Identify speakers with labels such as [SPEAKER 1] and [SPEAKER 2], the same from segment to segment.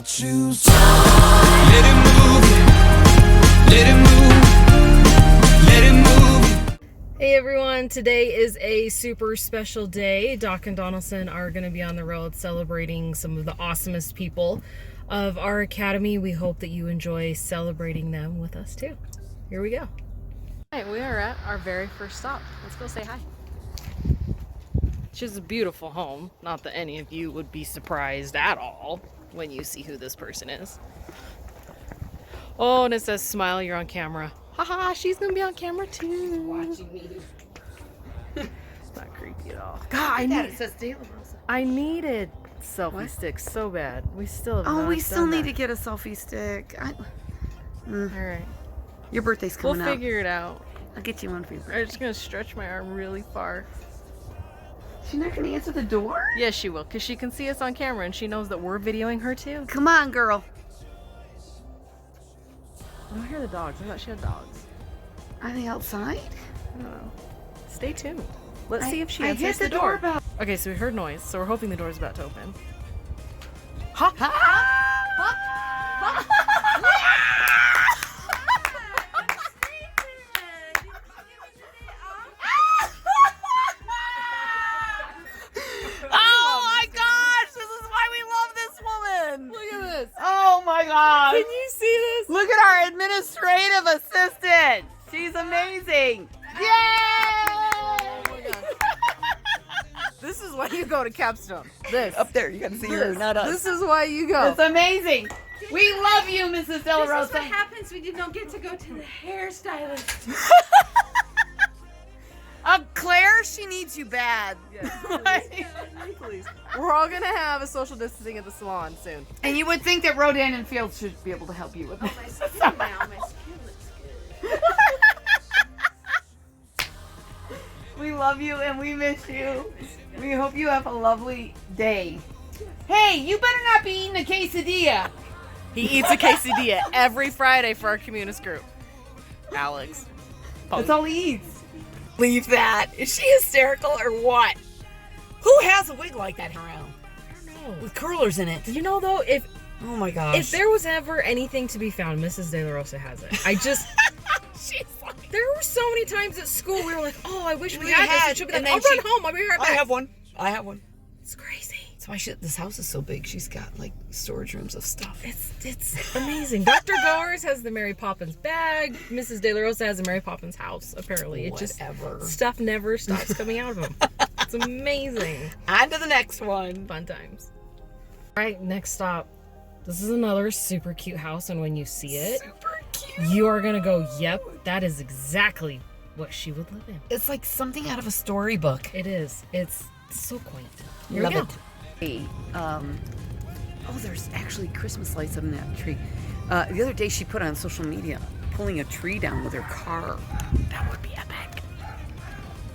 [SPEAKER 1] Choose. Let it move. Let it move. Let it move.
[SPEAKER 2] Hey everyone, today is a super special day. Doc and Donaldson are going to be on the road celebrating some of the awesomest people of our academy. We hope that you enjoy celebrating them with us too. Here we go. All right, we are at our very first stop. Let's go say hi. She's a beautiful home. Not that any of you would be surprised at all when you see who this person is. Oh, and it says smile, you're on camera. Haha, she's gonna be on camera too.
[SPEAKER 3] Watching me.
[SPEAKER 2] It's not creepy at all. God,
[SPEAKER 3] It says De La Rosa.
[SPEAKER 2] I needed selfie sticks so bad. We still have
[SPEAKER 3] Oh,
[SPEAKER 2] not
[SPEAKER 3] we still
[SPEAKER 2] done
[SPEAKER 3] need
[SPEAKER 2] that.
[SPEAKER 3] to get a selfie stick.
[SPEAKER 2] All right,
[SPEAKER 3] Your birthday's
[SPEAKER 2] we'll
[SPEAKER 3] coming up.
[SPEAKER 2] figure it out.
[SPEAKER 3] I'll get you one for your birthday.
[SPEAKER 2] I'm just gonna stretch my arm really far.
[SPEAKER 3] She's not gonna answer the door?
[SPEAKER 2] Yes, she will, because she can see us on camera and she knows that we're videoing her too.
[SPEAKER 3] Come on, girl.
[SPEAKER 2] I don't hear the dogs. I thought she had dogs.
[SPEAKER 3] Are they outside?
[SPEAKER 2] I don't know. Stay tuned. Let's see if she
[SPEAKER 3] I
[SPEAKER 2] answers
[SPEAKER 3] hit
[SPEAKER 2] the door.
[SPEAKER 3] doorbell.
[SPEAKER 2] Okay, so we heard noise, so we're hoping the door's about to open. Ha!
[SPEAKER 3] Oh my gosh! This is why we love this woman!
[SPEAKER 2] Look at this.
[SPEAKER 3] Oh my gosh!
[SPEAKER 2] Can you see this?
[SPEAKER 3] Look at our administrative assistant! She's amazing! Yay!
[SPEAKER 2] Oh my God. This is why you go to Capstone. This.
[SPEAKER 3] Up there, you gotta see her,
[SPEAKER 2] This.
[SPEAKER 3] not us.
[SPEAKER 2] This is why you go.
[SPEAKER 3] It's amazing! We love you, Mrs. De La
[SPEAKER 4] This is
[SPEAKER 3] Rosa!
[SPEAKER 4] what happens when you don't get to go to the hairstylist.
[SPEAKER 3] Claire, she needs you bad.
[SPEAKER 2] Please. We're all gonna have a social distancing at the salon soon.
[SPEAKER 3] And you would think that Rodan and Fields should be able to help you with this.
[SPEAKER 4] My skin now, my skin looks good.
[SPEAKER 3] We love you and we miss you. We hope you have a lovely day. Hey, you better not be eating a quesadilla.
[SPEAKER 2] He eats a quesadilla every Friday for our communist group. Alex.
[SPEAKER 3] That's all he eats. Leave that. Is she hysterical or what? Who has a wig like that around? With curlers in it.
[SPEAKER 2] You know though, if
[SPEAKER 3] Oh my gosh.
[SPEAKER 2] if there was ever anything to be found, Mrs. De La Rosa has it. I just
[SPEAKER 3] She's like,
[SPEAKER 2] there were so many times at school we were like, oh, I wish we
[SPEAKER 3] We
[SPEAKER 2] had this.
[SPEAKER 3] had,
[SPEAKER 2] And she'll be
[SPEAKER 3] and
[SPEAKER 2] like,
[SPEAKER 3] then
[SPEAKER 2] I'll
[SPEAKER 3] she-
[SPEAKER 2] run home. I'll be right back.
[SPEAKER 3] one. I have one.
[SPEAKER 2] It's crazy.
[SPEAKER 3] That's why this house is so big. She's got like storage rooms of stuff.
[SPEAKER 2] It's amazing. Dr. Goers has the Mary Poppins bag. Mrs. De La Rosa has a Mary Poppins house. Apparently, it just
[SPEAKER 3] Whatever.
[SPEAKER 2] stuff never stops coming out of them. It's amazing.
[SPEAKER 3] On to the next one.
[SPEAKER 2] Fun times. All right, next stop. This is another super cute house, and when you see it,
[SPEAKER 3] Super cute.
[SPEAKER 2] you are gonna go, "Yep, that is exactly what she would live in."
[SPEAKER 3] It's like something out of a storybook.
[SPEAKER 2] It is. It's so quaint. Here
[SPEAKER 3] Love
[SPEAKER 2] we go.
[SPEAKER 3] it. Hey, oh, there's actually Christmas lights on that tree. The other day she put on social media pulling a tree down with her car. That would be epic.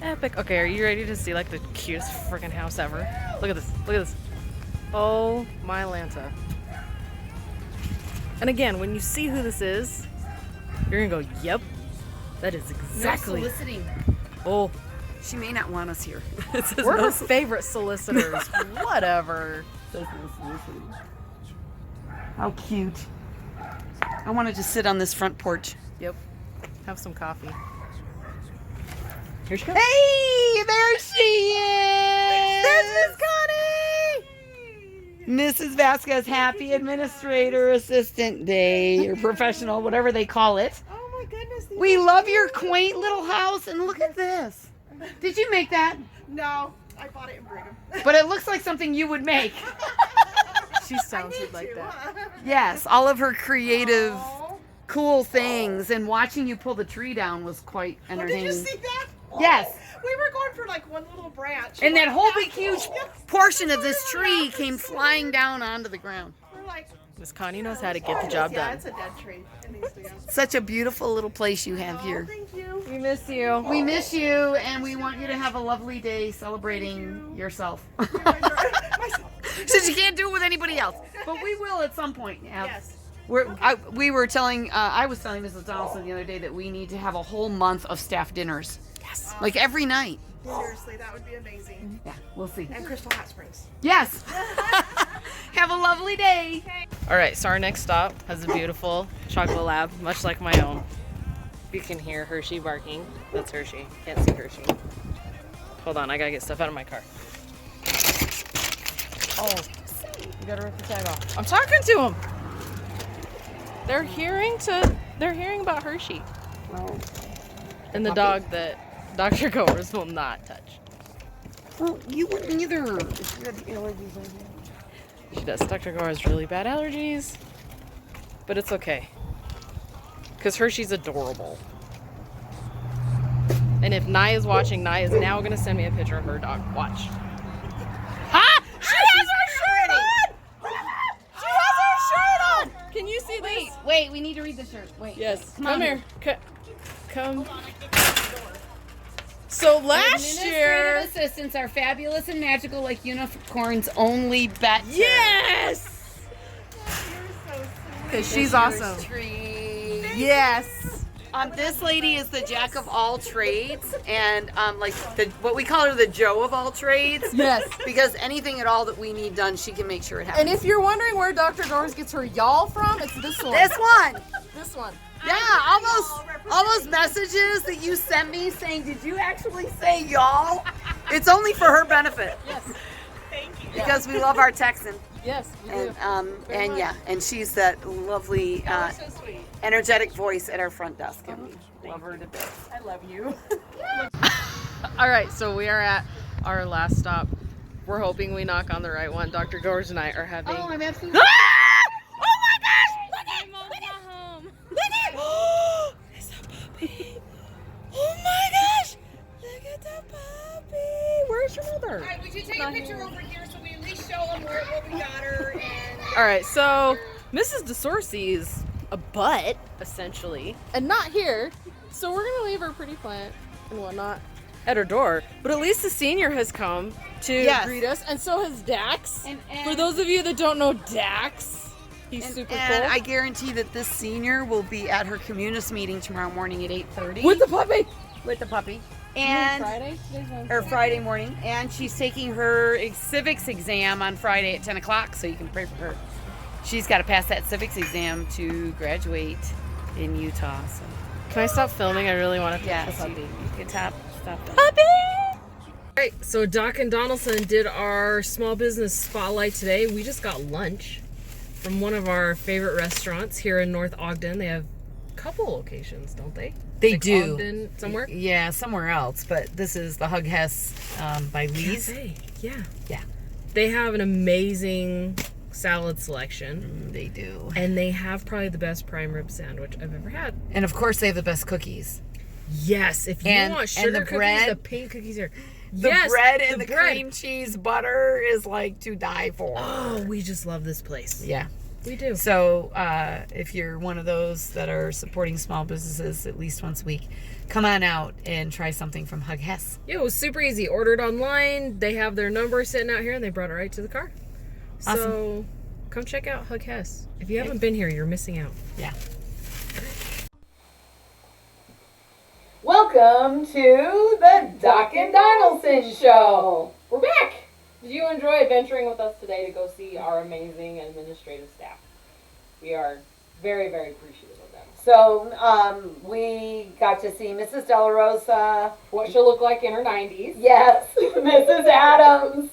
[SPEAKER 2] Epic. Okay, are you ready to see like the cutest freaking house ever? Look at this. Look at this. Oh my Lanta. And again, when you see who this is, you're gonna go, "Yep, that is exactly."
[SPEAKER 3] No soliciting.
[SPEAKER 2] Oh,
[SPEAKER 3] She may not want us here. It says
[SPEAKER 2] we're
[SPEAKER 3] no
[SPEAKER 2] her favorite solicitors. Whatever.
[SPEAKER 3] Says no soliciting. How cute. I wanted to sit on this front porch.
[SPEAKER 2] Yep. Have some coffee. Here she goes.
[SPEAKER 3] Hey, there she is! There's Miss Connie! Mrs. Vasquez, happy administrator assistant day, or professional, whatever they call it.
[SPEAKER 4] Oh my goodness.
[SPEAKER 3] We love your quaint little house, and look at this. Did you make that?
[SPEAKER 4] No, I bought it in Brigham.
[SPEAKER 3] But it looks like something you would make.
[SPEAKER 2] She's talented like that.
[SPEAKER 3] Yes, all of her creative, cool things, and watching you pull the tree down was quite
[SPEAKER 4] Did
[SPEAKER 3] entertaining.
[SPEAKER 4] you see that?
[SPEAKER 3] Yes.
[SPEAKER 4] We were going for like one little branch.
[SPEAKER 3] And that
[SPEAKER 4] Like
[SPEAKER 3] whole big huge
[SPEAKER 4] Yes.
[SPEAKER 3] portion of this tree came flying down onto the ground.
[SPEAKER 4] We're like,
[SPEAKER 2] Miss Connie knows how to get the job
[SPEAKER 4] yeah,
[SPEAKER 2] done.
[SPEAKER 4] it's a dead tree. It needs to go.
[SPEAKER 3] Such a beautiful little place you have
[SPEAKER 4] Oh,
[SPEAKER 3] here.
[SPEAKER 4] thank you.
[SPEAKER 2] We miss you.
[SPEAKER 3] We miss you, and we want you to have a lovely day celebrating yourself.
[SPEAKER 4] Myself.
[SPEAKER 3] Since you can't do it with anybody else, but we will at some point. Yeah.
[SPEAKER 4] Yes.
[SPEAKER 3] I was telling Mrs. Donaldson the other day that we need to have a whole month of staff dinners. Yes. Like every night.
[SPEAKER 4] Seriously, that would be amazing.
[SPEAKER 3] Yeah, we'll see.
[SPEAKER 4] And Crystal Hot Springs.
[SPEAKER 3] Yes. Have a lovely day.
[SPEAKER 2] All right, so our next stop has a beautiful chocolate lab, much like my own. You can hear Hershey barking. That's Hershey. Can't see Hershey. Hold on, I gotta get stuff out of my car. Oh, you gotta rip the tag off. I'm talking to them. They're hearing about Hershey.
[SPEAKER 3] Oh.
[SPEAKER 2] And the dog that Dr. Goers will not touch.
[SPEAKER 3] Well, you wouldn't either. If you had allergies right here.
[SPEAKER 2] She does. Dr. Gore has really bad allergies, but it's okay. Because Hershey's adorable. And if Naya's watching, Naya's now going to send me a picture of her dog. Watch. Ha! She has her shirt on! She has her shirt on! Can you see this?
[SPEAKER 3] Wait, we need to read the shirt. Wait.
[SPEAKER 2] Yes.
[SPEAKER 3] Come
[SPEAKER 2] Come
[SPEAKER 3] on.
[SPEAKER 2] here. Come. So last year...
[SPEAKER 3] Administrative assistants are fabulous and magical like unicorns only better.
[SPEAKER 2] Yes! Because she's awesome. Yes.
[SPEAKER 3] This lady is the jack of all trades, and like what we call her, the Joe of all trades.
[SPEAKER 2] Yes.
[SPEAKER 3] Because anything at all that we need done, she can make sure it happens.
[SPEAKER 2] And if you're wondering where Dr. Goers gets her y'all from, it's this one.
[SPEAKER 3] This one,
[SPEAKER 2] This one.
[SPEAKER 3] yeah, almost messages that you sent me saying, "Did you actually say y'all?" It's only for her benefit.
[SPEAKER 2] Yes.
[SPEAKER 3] Because we love our Texan,
[SPEAKER 2] Yes. You do.
[SPEAKER 3] and yeah, and she's that lovely,
[SPEAKER 2] So sweet.
[SPEAKER 3] energetic voice at our front desk, and we love her to bits.
[SPEAKER 2] I love you. All right, so we are at our last stop. We're hoping we knock on the right one. Dr. Goers and I are having.
[SPEAKER 3] Oh, I'm absolutely.
[SPEAKER 2] Ah! Oh my gosh! Look at home. Look at it's a puppy. Oh my gosh! Look at the puppy. Where's your mother?
[SPEAKER 5] Alright, would you take a picture over here so we at least show them what we got her and
[SPEAKER 2] All right, so Mrs. DeSorcy's a butt, essentially, and not here. So we're gonna leave her pretty plant and whatnot at her door. But at least the senior has come to
[SPEAKER 3] Yes.
[SPEAKER 2] greet us, and so has Dax.
[SPEAKER 3] And-
[SPEAKER 2] For those of you that don't know Dax, he's super
[SPEAKER 3] And
[SPEAKER 2] cool.
[SPEAKER 3] I guarantee that this senior will be at her communis meeting tomorrow morning at 8:30
[SPEAKER 2] With the puppy.
[SPEAKER 3] with the puppy, and
[SPEAKER 2] Friday? Today's Wednesday.
[SPEAKER 3] or Friday morning, and she's taking her civics exam on Friday at 10 o'clock. So you can pray for her. She's got to pass that civics exam to graduate in Utah. So
[SPEAKER 2] Can I stop filming? I really want to
[SPEAKER 3] yeah,
[SPEAKER 2] the
[SPEAKER 3] so
[SPEAKER 2] puppy.
[SPEAKER 3] you can stop.
[SPEAKER 2] Puppy! Alright, so Doc and Donaldson did our small business spotlight today. We just got lunch from one of our favorite restaurants here in North Ogden. They have a couple locations, don't they?
[SPEAKER 3] They
[SPEAKER 2] Like
[SPEAKER 3] do.
[SPEAKER 2] Ogden, somewhere?
[SPEAKER 3] Yeah, somewhere else, but this is the Hug Hess by Lee's.
[SPEAKER 2] Cafe. Yeah.
[SPEAKER 3] Yeah.
[SPEAKER 2] They have an amazing salad selection.
[SPEAKER 3] They do.
[SPEAKER 2] And they have probably the best prime rib sandwich I've ever had.
[SPEAKER 3] And of course, they have the best cookies.
[SPEAKER 2] Yes, if you
[SPEAKER 3] And-
[SPEAKER 2] want
[SPEAKER 3] and
[SPEAKER 2] sugar
[SPEAKER 3] the
[SPEAKER 2] cookies,
[SPEAKER 3] bread-
[SPEAKER 2] the pink cookies are.
[SPEAKER 3] The
[SPEAKER 2] yes,
[SPEAKER 3] bread and the
[SPEAKER 2] bread.
[SPEAKER 3] cream cheese butter is like to die for.
[SPEAKER 2] Oh, we just love this place.
[SPEAKER 3] Yeah.
[SPEAKER 2] We do.
[SPEAKER 3] So if you're one of those that are supporting small businesses at least once a week, come on out and try something from Hug Hess.
[SPEAKER 2] Yeah, it was super easy. Ordered online. They have their number sitting out here, and they brought it right to the car.
[SPEAKER 3] Awesome.
[SPEAKER 2] So come check out Hug Hess. If you haven't been here, you're missing out.
[SPEAKER 3] Yeah.
[SPEAKER 6] Welcome to the Doc and Donaldson Show. We're back. Did you enjoy adventuring with us today to go see our amazing administrative staff? We are very, very appreciative of them. So, we got to see Mrs. De La Rosa, what she'll look like in her 90s. Yes, Mrs. Adams,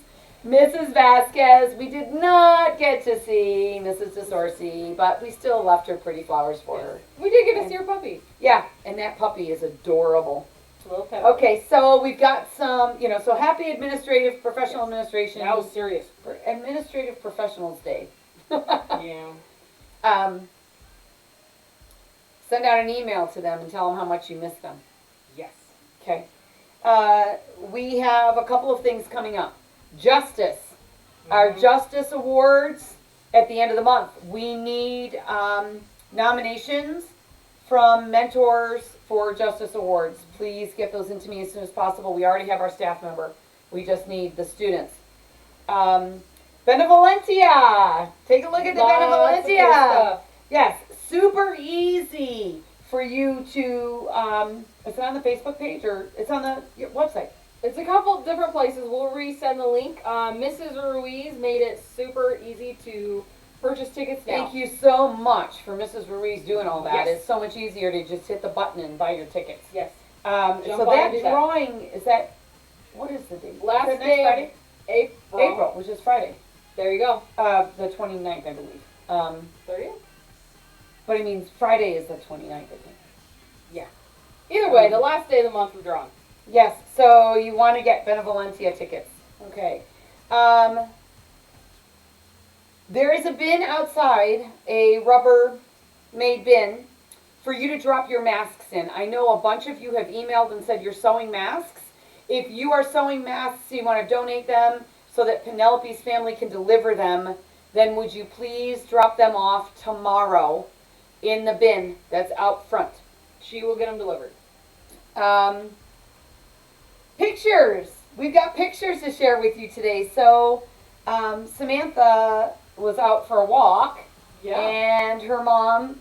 [SPEAKER 6] Mrs. Vasquez. We did not get to see Mrs. DeSorcy, but we still left her pretty flowers for her.
[SPEAKER 5] we did get to see her puppy.
[SPEAKER 6] Yeah, and that puppy is adorable.
[SPEAKER 5] It's a little pet.
[SPEAKER 6] Okay, so we've got some, so happy administrative, professional administration.
[SPEAKER 5] That was serious.
[SPEAKER 6] Administrative Professionals Day.
[SPEAKER 5] Yeah.
[SPEAKER 6] Send out an email to them and tell them how much you miss them.
[SPEAKER 5] Yes.
[SPEAKER 6] Okay. We have a couple of things coming up. Justice. Our Justice Awards at the end of the month. We need nominations from mentors for Justice Awards. Please get those into me as soon as possible. We already have our staff member. We just need the students. Benevolentia. Take a look at the
[SPEAKER 5] Lots of good
[SPEAKER 6] Benevolentia.
[SPEAKER 5] stuff.
[SPEAKER 6] Yes, super easy for you to, is it on the Facebook page or it's on the website? It's a couple different places. We'll resend the link. Mrs. Ruiz made it super easy to purchase tickets now.
[SPEAKER 3] Thank you so much for Mrs. Ruiz doing all that.
[SPEAKER 6] Yes.
[SPEAKER 3] It's so much easier to just hit the button and buy your tickets.
[SPEAKER 6] Yes.
[SPEAKER 3] So
[SPEAKER 6] Jump on
[SPEAKER 3] that
[SPEAKER 6] and do that.
[SPEAKER 3] drawing, is that, what is the date?
[SPEAKER 6] Last
[SPEAKER 3] Is that
[SPEAKER 6] day
[SPEAKER 3] next
[SPEAKER 6] of April.
[SPEAKER 3] April, which is Friday.
[SPEAKER 6] There you go.
[SPEAKER 3] The 29th, I believe.
[SPEAKER 6] 30th?
[SPEAKER 3] But it means Friday is the 29th, I think.
[SPEAKER 6] Either way, the last day of the month we're drawing.
[SPEAKER 3] Yes, so you want to get Benevolentia tickets. Okay. There is a bin outside, a Rubbermaid bin, for you to drop your masks in. I know a bunch of you have emailed and said you're sewing masks. If you are sewing masks, you want to donate them so that Penelope's family can deliver them, then would you please drop them off tomorrow in the bin that's out front.
[SPEAKER 6] She will get them delivered.
[SPEAKER 3] Pictures. We've got pictures to share with you today. So, Samantha was out for a walk, and her mom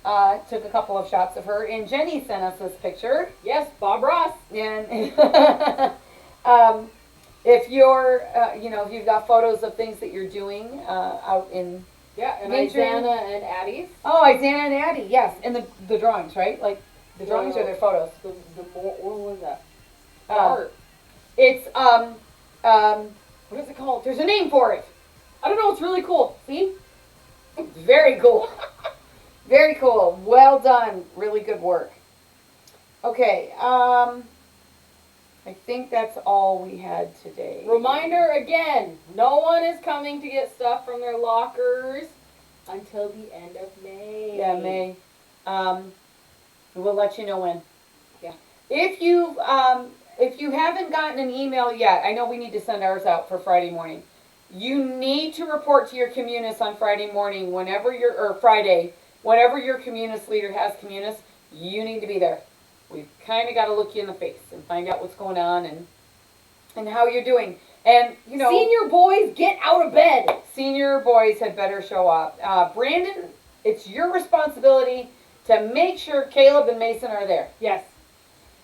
[SPEAKER 3] took a couple of shots of her, and Jenny sent us this picture.
[SPEAKER 6] Yes, Bob Ross.
[SPEAKER 3] And if you're, if you've got photos of things that you're doing out in
[SPEAKER 6] And
[SPEAKER 3] nature.
[SPEAKER 6] Isana and Addie's.
[SPEAKER 3] Oh, Isana and Addie, yes, and the drawings, right? Like the drawings or their photos.
[SPEAKER 6] What was that?
[SPEAKER 3] Art. It's what is it called? There's a name for it.
[SPEAKER 6] I don't know. It's really cool. See?
[SPEAKER 3] It's very cool. Very cool. Well done. Really good work. Okay. I think that's all we had today.
[SPEAKER 6] Reminder again: no one is coming to get stuff from their lockers until the end of May.
[SPEAKER 3] Yeah, May. We'll let you know when.
[SPEAKER 6] Yeah.
[SPEAKER 3] If you haven't gotten an email yet, I know we need to send ours out for Friday morning. You need to report to your communis on Friday morning Friday, whenever your communis leader has communis, you need to be there. We've kind of got to look you in the face and find out what's going on and how you're doing. And,
[SPEAKER 6] Senior boys, get out of bed.
[SPEAKER 3] Senior boys had better show up. Brandon, it's your responsibility to make sure Caleb and Mason are there.
[SPEAKER 6] Yes.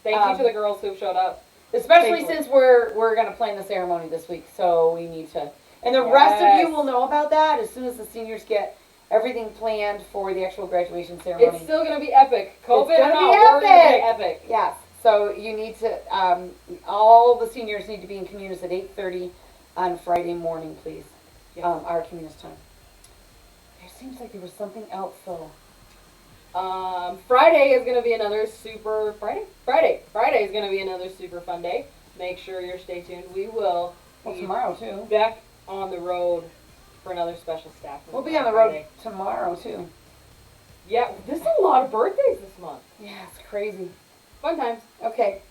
[SPEAKER 6] Thank you to the girls who've showed up.
[SPEAKER 3] Especially
[SPEAKER 6] Thankfully.
[SPEAKER 3] since we're going to plan the ceremony this week, so we need to. And the rest of you
[SPEAKER 6] Yes.
[SPEAKER 3] will know about that as soon as the seniors get everything planned for the actual graduation ceremony.
[SPEAKER 6] It's still gonna be epic. COVID
[SPEAKER 3] It's gonna
[SPEAKER 6] or
[SPEAKER 3] be
[SPEAKER 6] not, we're gonna be
[SPEAKER 3] epic.
[SPEAKER 6] epic.
[SPEAKER 3] Yes. So you need to. All the seniors need to be in communis at 8:30 on Friday morning, please.
[SPEAKER 6] Yes.
[SPEAKER 3] Our communis time. There seems like there was something else though.
[SPEAKER 6] Friday is gonna be another super Friday is gonna be another super fun day. Make sure you're stay tuned. We will
[SPEAKER 3] Well,
[SPEAKER 6] be
[SPEAKER 3] tomorrow too.
[SPEAKER 6] back on the road for another special staff.
[SPEAKER 3] We'll
[SPEAKER 6] meeting
[SPEAKER 3] be on the road
[SPEAKER 6] Friday.
[SPEAKER 3] tomorrow too.
[SPEAKER 6] Yeah, there's a lot of birthdays this month.
[SPEAKER 3] Yeah, it's crazy.
[SPEAKER 6] Fun times.
[SPEAKER 3] Okay.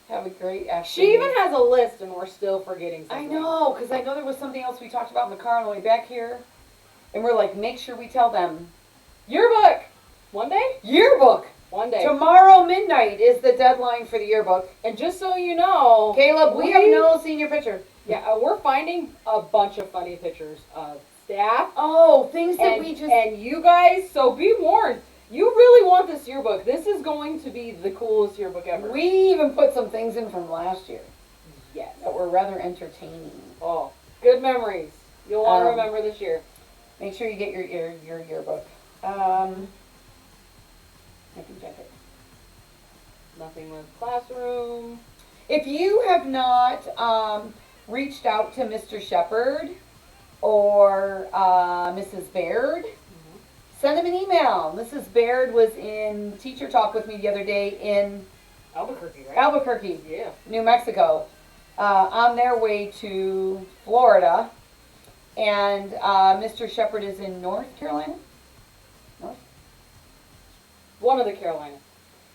[SPEAKER 3] Have a great afternoon.
[SPEAKER 6] She even has a list, and we're still forgetting
[SPEAKER 3] I
[SPEAKER 6] something.
[SPEAKER 3] know, because I know there was something else we talked about in the car on the way back here. And we're like, make sure we tell them.
[SPEAKER 6] Yearbook. One day.
[SPEAKER 3] Yearbook!
[SPEAKER 6] One day.
[SPEAKER 3] Tomorrow midnight is the deadline for the yearbook.
[SPEAKER 6] And just so you know,
[SPEAKER 3] Caleb, we have no senior picture.
[SPEAKER 6] Yeah, we're finding a bunch of funny pictures of staff.
[SPEAKER 3] Oh, things that
[SPEAKER 6] And,
[SPEAKER 3] we just...
[SPEAKER 6] and you guys, so be warned. You really want this yearbook. This is going to be the coolest yearbook ever.
[SPEAKER 3] We even put some things in from last year
[SPEAKER 6] Yes.
[SPEAKER 3] that were rather entertaining.
[SPEAKER 6] Oh, good memories. You'll want to remember this year.
[SPEAKER 3] Make sure you get your yearbook. I think that's it.
[SPEAKER 6] Nothing with classroom.
[SPEAKER 3] If you have not reached out to Mr. Shepard or Mrs. Baird, send them an email. Mrs. Baird was in teacher talk with me the other day in
[SPEAKER 6] Albuquerque, right?
[SPEAKER 3] Albuquerque,
[SPEAKER 6] Yeah.
[SPEAKER 3] New Mexico, on their way to Florida. And Mr. Shepard is in North Carolina.
[SPEAKER 6] One of the Carolinas.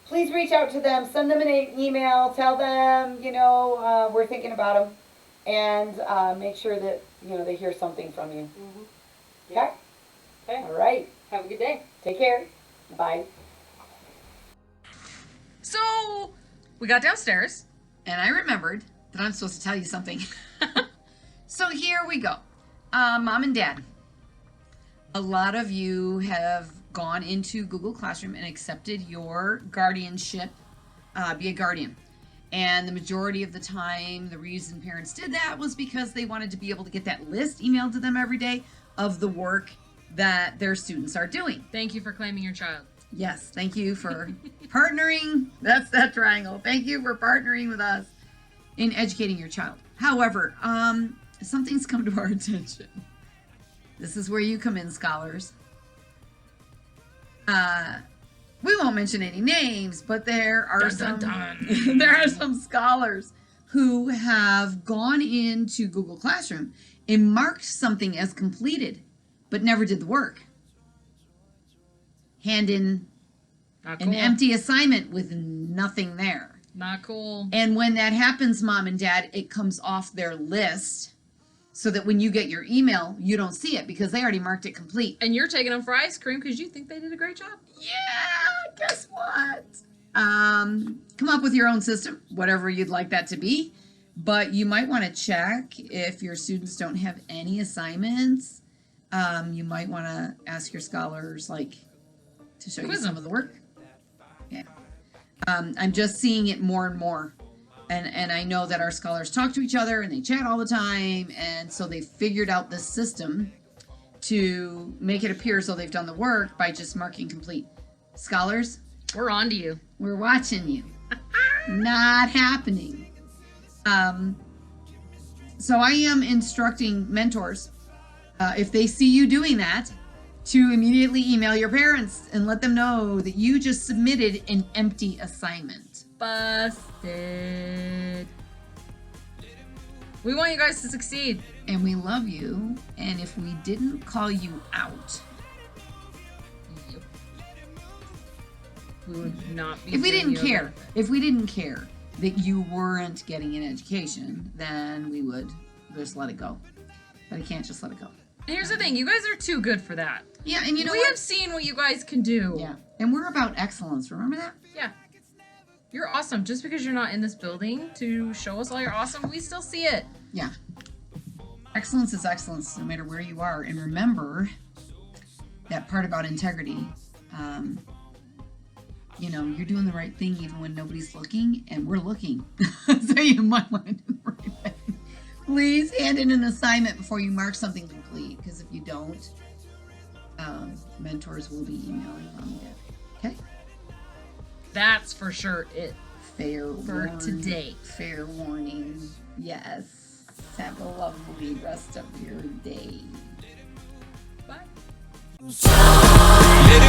[SPEAKER 3] Please reach out to them. Send them an email. Tell them, we're thinking about them. And make sure that, they hear something from you.
[SPEAKER 6] Mm-hmm.
[SPEAKER 3] Okay?
[SPEAKER 6] Okay.
[SPEAKER 3] All right.
[SPEAKER 6] Have a good day.
[SPEAKER 3] Take care. Bye.
[SPEAKER 7] So we got downstairs, and I remembered that I'm supposed to tell you something. So here we go. Mom and Dad, a lot of you have gone into Google Classroom and accepted your guardianship, be a guardian. And the majority of the time, the reason parents did that was because they wanted to be able to get that list emailed to them every day of the work that their students are doing.
[SPEAKER 2] Thank you for claiming your child.
[SPEAKER 7] Yes, thank you for partnering. That's that triangle. Thank you for partnering with us in educating your child. However, something's come to our attention. This is where you come in, scholars. We won't mention any names, but there are there are some scholars who have gone into Google Classroom and marked something as completed, but never did the work. Hand in
[SPEAKER 2] Not
[SPEAKER 7] an
[SPEAKER 2] cool.
[SPEAKER 7] empty assignment with nothing there.
[SPEAKER 2] Not cool.
[SPEAKER 7] And when that happens, mom and dad, it comes off their list so that when you get your email, you don't see it because they already marked it complete.
[SPEAKER 2] And you're taking them for ice cream because you think they did a great job.
[SPEAKER 7] Yeah, guess what? Come up with your own system, whatever you'd like that to be. But you might want to check if your students don't have any assignments. You might want to ask your scholars, like, to show you
[SPEAKER 2] Quiz
[SPEAKER 7] some
[SPEAKER 2] them.
[SPEAKER 7] of the work. Yeah. I'm just seeing it more and more. And I know that our scholars talk to each other and they chat all the time. And so they figured out this system to make it appear so they've done the work by just marking complete. Scholars,
[SPEAKER 2] We're on to you.
[SPEAKER 7] we're watching you. Not happening. So I am instructing mentors, if they see you doing that, to immediately email your parents and let them know that you just submitted an empty assignment.
[SPEAKER 2] Busted. We want you guys to succeed.
[SPEAKER 7] And we love you. And if we didn't call you out,
[SPEAKER 2] Yep. We would not be.
[SPEAKER 7] if we
[SPEAKER 2] doing
[SPEAKER 7] didn't
[SPEAKER 2] you a
[SPEAKER 7] care,
[SPEAKER 2] benefit.
[SPEAKER 7] if we didn't care that you weren't getting an education, then we would just let it go. But I can't just let it go.
[SPEAKER 2] And here's the thing, you guys are too good for that.
[SPEAKER 7] Yeah, and you know
[SPEAKER 2] we
[SPEAKER 7] what?
[SPEAKER 2] have seen what you guys can do.
[SPEAKER 7] Yeah, and we're about excellence. Remember that?
[SPEAKER 2] Yeah. You're awesome. Just because you're not in this building to show us all you're awesome, we still see it.
[SPEAKER 7] Yeah. Excellence is excellence, no matter where you are. And remember that part about integrity. You know, you're doing the right thing even when nobody's looking, and we're looking. So you might want to do the right thing. Please hand in an assignment before you mark something complete, because if you don't, mentors will be emailing on you. Okay?
[SPEAKER 2] That's for sure it.
[SPEAKER 7] Fair
[SPEAKER 2] For
[SPEAKER 7] warning.
[SPEAKER 2] today.
[SPEAKER 7] Fair warning. Yes. Have a lovely rest of your day.
[SPEAKER 2] Bye.
[SPEAKER 1] Let it